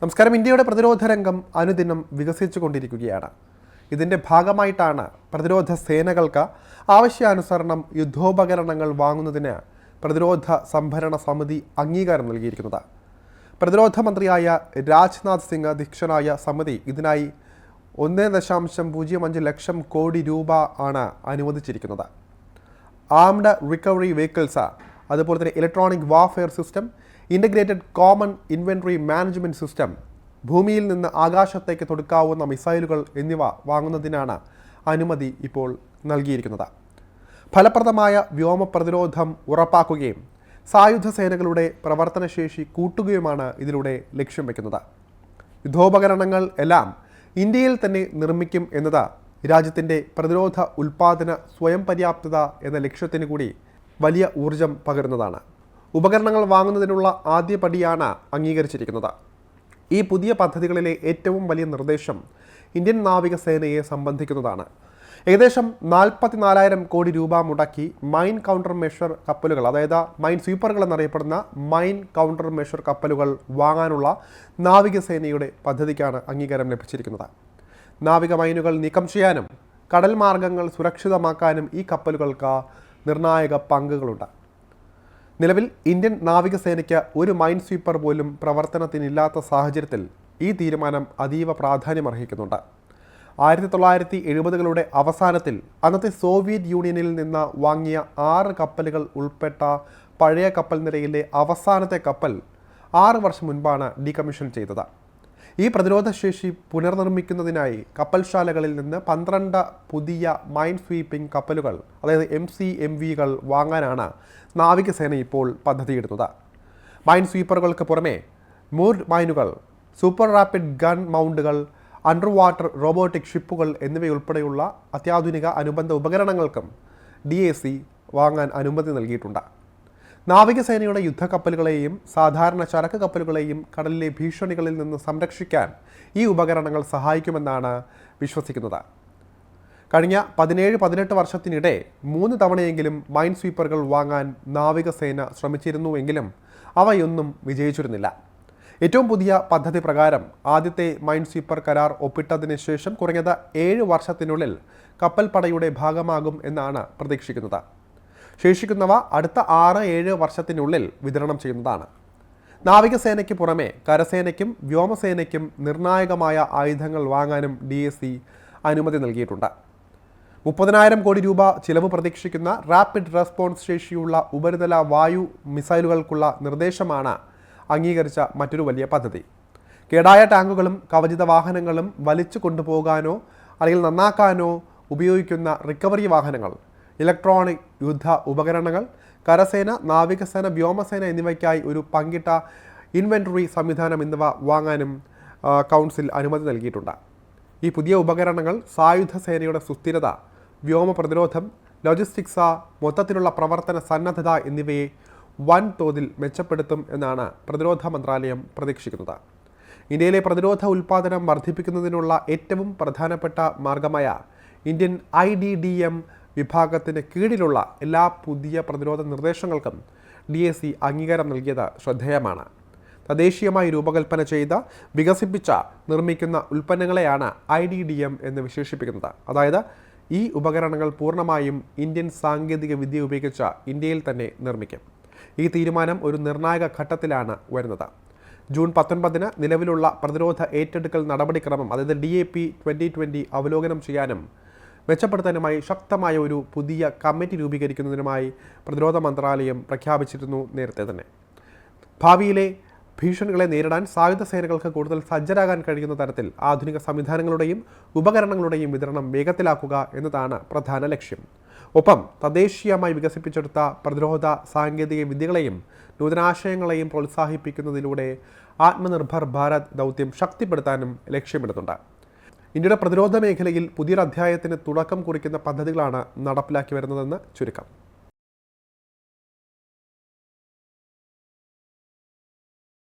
നമസ്കാരം. ഇന്ത്യയുടെ പ്രതിരോധ രംഗം അനുദിനം വികസിച്ചുകൊണ്ടിരിക്കുകയാണ്. ഇതിൻ്റെ ഭാഗമായിട്ടാണ് പ്രതിരോധ സേനകൾക്ക് ആവശ്യാനുസരണം യുദ്ധോപകരണങ്ങൾ വാങ്ങുന്നതിന് പ്രതിരോധ സംഭരണ സമിതി അംഗീകാരം നൽകിയിരിക്കുന്നത്. പ്രതിരോധ മന്ത്രിയായ രാജ്നാഥ് സിംഗ് അധ്യക്ഷനായ സമിതി ഇതിനായി 1.05 ലക്ഷം കോടി രൂപ ആണ് അനുവദിച്ചിരിക്കുന്നത്. ആംഡ് റിക്കവറി വെഹിക്കിൾസ്, അതുപോലെ തന്നെ electronic warfare system, integrated common inventory management system, ഭൂമിയിൽ നിന്ന് ആകാശത്തേക്ക് തൊടുക്കാവുന്ന മിസൈലുകൾ എന്നിവ വാങ്ങുന്നതിനാണ് അനുമതി ഇപ്പോൾ നൽകിയിരിക്കുന്നത്. ഫലപ്രദമായ വ്യോമ പ്രതിരോധം ഉറപ്പാക്കുകയും സായുധ സേനകളുടെ പ്രവർത്തനശേഷി കൂട്ടുകയുമാണ് ഇതിലൂടെ ലക്ഷ്യം വയ്ക്കുന്നത്. യുദ്ധോപകരണങ്ങൾ എല്ലാം ഇന്ത്യയിൽ തന്നെ നിർമ്മിക്കും എന്നത് രാജ്യത്തിൻ്റെ പ്രതിരോധ ഉൽപ്പാദന സ്വയം പര്യാപ്തത എന്ന ലക്ഷ്യത്തിന് കൂടി വലിയ ഊർജം പകരുന്നതാണ്. ഉപകരണങ്ങൾ വാങ്ങുന്നതിനുള്ള ആദ്യ പടിയാണ് അംഗീകരിച്ചിരിക്കുന്നത്. ഈ പുതിയ പദ്ധതികളിലെ ഏറ്റവും വലിയ നിർദ്ദേശം ഇന്ത്യൻ നാവികസേനയെ സംബന്ധിക്കുന്നതാണ്. ഏകദേശം 44,000 കോടി രൂപ മുടക്കി മൈൻ കൗണ്ടർ മെഷർ കപ്പലുകൾ, അതായത് മൈൻ സ്വീപ്പറുകൾ എന്നറിയപ്പെടുന്ന മൈൻ കൗണ്ടർ മെഷർ കപ്പലുകൾ വാങ്ങാനുള്ള നാവികസേനയുടെ പദ്ധതിക്കാണ് അംഗീകാരം ലഭിച്ചിരിക്കുന്നത്. നാവിക മൈനുകൾ നീക്കം ചെയ്യാനും കടൽ മാർഗങ്ങൾ സുരക്ഷിതമാക്കാനും ഈ കപ്പലുകൾക്ക് നിർണായക പങ്കുകളുണ്ട്. നിലവിൽ ഇന്ത്യൻ നാവികസേനയ്ക്ക് ഒരു മൈൻ സ്വീപ്പർ പോലും പ്രവർത്തനത്തിനില്ലാത്ത സാഹചര്യത്തിൽ ഈ തീരുമാനം അതീവ പ്രാധാന്യമർഹിക്കുന്നുണ്ട്. 1970-കളുടെ അവസാനത്തിൽ അന്നത്തെ സോവിയറ്റ് യൂണിയനിൽ നിന്ന് വാങ്ങിയ 6 കപ്പലുകൾ ഉൾപ്പെട്ട പഴയ കപ്പൽ നിരയിലെ അവസാനത്തെ കപ്പൽ 6 വർഷം മുൻപാണ് ഡീകമ്മീഷൻ ചെയ്തത്. ഈ പ്രതിരോധശേഷി പുനർനിർമ്മിക്കുന്നതിനായി കപ്പൽശാലകളിൽ നിന്ന് 12 പുതിയ മൈൻ സ്വീപ്പിംഗ് കപ്പലുകൾ, അതായത് MCMVകൾ വാങ്ങാനാണ് നാവികസേന ഇപ്പോൾ പദ്ധതിയിടുന്നത്. മൈൻ സ്വീപ്പറുകൾക്ക് പുറമെ മൂർഡ് മൈനുകൾ, സൂപ്പർ റാപ്പിഡ് ഗൺ മൗണ്ടുകൾ, അണ്ടർ വാട്ടർ റോബോട്ടിക് ഷിപ്പുകൾ എന്നിവയുൾപ്പെടെയുള്ള അത്യാധുനിക അനുബന്ധ ഉപകരണങ്ങൾക്കും DAC വാങ്ങാൻ അനുമതി നൽകിയിട്ടുണ്ട്. നാവികസേനയുടെ യുദ്ധക്കപ്പലുകളെയും സാധാരണ ചരക്ക് കപ്പലുകളെയും കടലിലെ ഭീഷണികളിൽ നിന്ന് സംരക്ഷിക്കാൻ ഈ ഉപകരണങ്ങൾ സഹായിക്കുമെന്നാണ് വിശ്വസിക്കുന്നത്. കഴിഞ്ഞ 17-18 വർഷത്തിനിടെ 3 തവണയെങ്കിലും മൈൻ സ്വീപ്പറുകൾ വാങ്ങാൻ നാവികസേന ശ്രമിച്ചിരുന്നുവെങ്കിലും അവയൊന്നും വിജയിച്ചിരുന്നില്ല. ഏറ്റവും പുതിയ പദ്ധതി പ്രകാരം ആദ്യത്തെ മൈൻ സ്വീപ്പർ കരാർ ഒപ്പിട്ടതിന് ശേഷം കുറഞ്ഞത് 7 വർഷത്തിനുള്ളിൽ കപ്പൽപ്പടയുടെ ഭാഗമാകും എന്നാണ് പ്രതീക്ഷിക്കുന്നത്. ശേഷിക്കുന്നവ അടുത്ത 6-7 വർഷത്തിനുള്ളിൽ വിതരണം ചെയ്യുന്നതാണ്. നാവികസേനയ്ക്ക് പുറമെ കരസേനയ്ക്കും വ്യോമസേനയ്ക്കും നിർണായകമായ ആയുധങ്ങൾ വാങ്ങാനും DAC അനുമതി നൽകിയിട്ടുണ്ട്. 30,000 കോടി രൂപ ചിലവ് പ്രതീക്ഷിക്കുന്ന റാപ്പിഡ് റെസ്പോൺസ് ശേഷിയുള്ള ഉപരിതല വായു മിസൈലുകൾക്കുള്ള നിർദ്ദേശമാണ് അംഗീകരിച്ച മറ്റൊരു വലിയ പദ്ധതി. കേടായ ടാങ്കുകളും കവചിത വാഹനങ്ങളും വലിച്ചു കൊണ്ടുപോകാനോ അല്ലെങ്കിൽ നന്നാക്കാനോ ഉപയോഗിക്കുന്ന റിക്കവറി വാഹനങ്ങൾ, ഇലക്ട്രോണിക് യുദ്ധ ഉപകരണങ്ങൾ, കരസേന, നാവികസേന, വ്യോമസേന എന്നിവയ്ക്കായി ഒരു പങ്കിട്ട ഇൻവെൻറ്ററി സംവിധാനം എന്നിവ വാങ്ങാനും കൗൺസിൽ അനുമതി നൽകിയിട്ടുണ്ട്. ഈ പുതിയ ഉപകരണങ്ങൾ സായുധ സേനയുടെ സുസ്ഥിരത, വ്യോമ പ്രതിരോധം, ലോജിസ്റ്റിക്സ്, മൊത്തത്തിലുള്ള പ്രവർത്തന സന്നദ്ധത എന്നിവയെ വൻതോതിൽ മെച്ചപ്പെടുത്തും എന്നാണ് പ്രതിരോധ മന്ത്രാലയം പ്രതീക്ഷിക്കുന്നത്. ഇന്ത്യയിലെ പ്രതിരോധ ഉൽപ്പാദനം വർദ്ധിപ്പിക്കുന്നതിനുള്ള ഏറ്റവും പ്രധാനപ്പെട്ട മാർഗമായ ഇന്ത്യൻ IDDM വിഭാഗത്തിന് കീഴിലുള്ള എല്ലാ പുതിയ പ്രതിരോധ നിർദ്ദേശങ്ങൾക്കും DAC അംഗീകാരം നൽകിയത് ശ്രദ്ധേയമാണ്. തദ്ദേശീയമായി രൂപകൽപ്പന ചെയ്ത് വികസിപ്പിച്ച നിർമ്മിക്കുന്ന ഉൽപ്പന്നങ്ങളെയാണ് IDDM എന്ന് വിശേഷിപ്പിക്കുന്നത്. അതായത് ഈ ഉപകരണങ്ങൾ പൂർണ്ണമായും ഇന്ത്യൻ സാങ്കേതിക വിദ്യ ഉപയോഗിച്ച് ഇന്ത്യയിൽ തന്നെ നിർമ്മിക്കും. ഈ തീരുമാനം ഒരു നിർണായക ഘട്ടത്തിലാണ് വരുന്നത്. ജൂൺ 19 നിലവിലുള്ള പ്രതിരോധ ഏറ്റെടുക്കൽ നടപടിക്രമം, അതായത് DAP 2020 അവലോകനം ചെയ്യാനും മെച്ചപ്പെടുത്താനുമായി ശക്തമായ ഒരു പുതിയ കമ്മിറ്റി രൂപീകരിക്കുന്നതിനുമായി പ്രതിരോധ മന്ത്രാലയം പ്രഖ്യാപിച്ചിരുന്നു നേരത്തെ തന്നെ. ഭാവിയിലെ ഭീഷണികളെ നേരിടാൻ സായുധ സേനകൾക്ക് കൂടുതൽ സജ്ജരാകാൻ കഴിയുന്ന തരത്തിൽ ആധുനിക സംവിധാനങ്ങളുടെയും ഉപകരണങ്ങളുടെയും വിതരണം വേഗത്തിലാക്കുക എന്നതാണ് പ്രധാന ലക്ഷ്യം. ഒപ്പം തദ്ദേശീയമായി വികസിപ്പിച്ചെടുത്ത പ്രതിരോധ സാങ്കേതിക വിദ്യകളെയും നൂതനാശയങ്ങളെയും പ്രോത്സാഹിപ്പിക്കുന്നതിലൂടെ ആത്മനിർഭർ ഭാരത് ദൗത്യം ശക്തിപ്പെടുത്താനും ലക്ഷ്യമിടുന്നുണ്ട്. ഇന്ത്യയുടെ പ്രതിരോധ മേഖലയിൽ പുതിയൊരു അധ്യായത്തിന് തുടക്കം കുറിക്കുന്ന പദ്ധതികളാണ് നടപ്പിലാക്കി വരുന്നതെന്ന് ചുരുക്കം.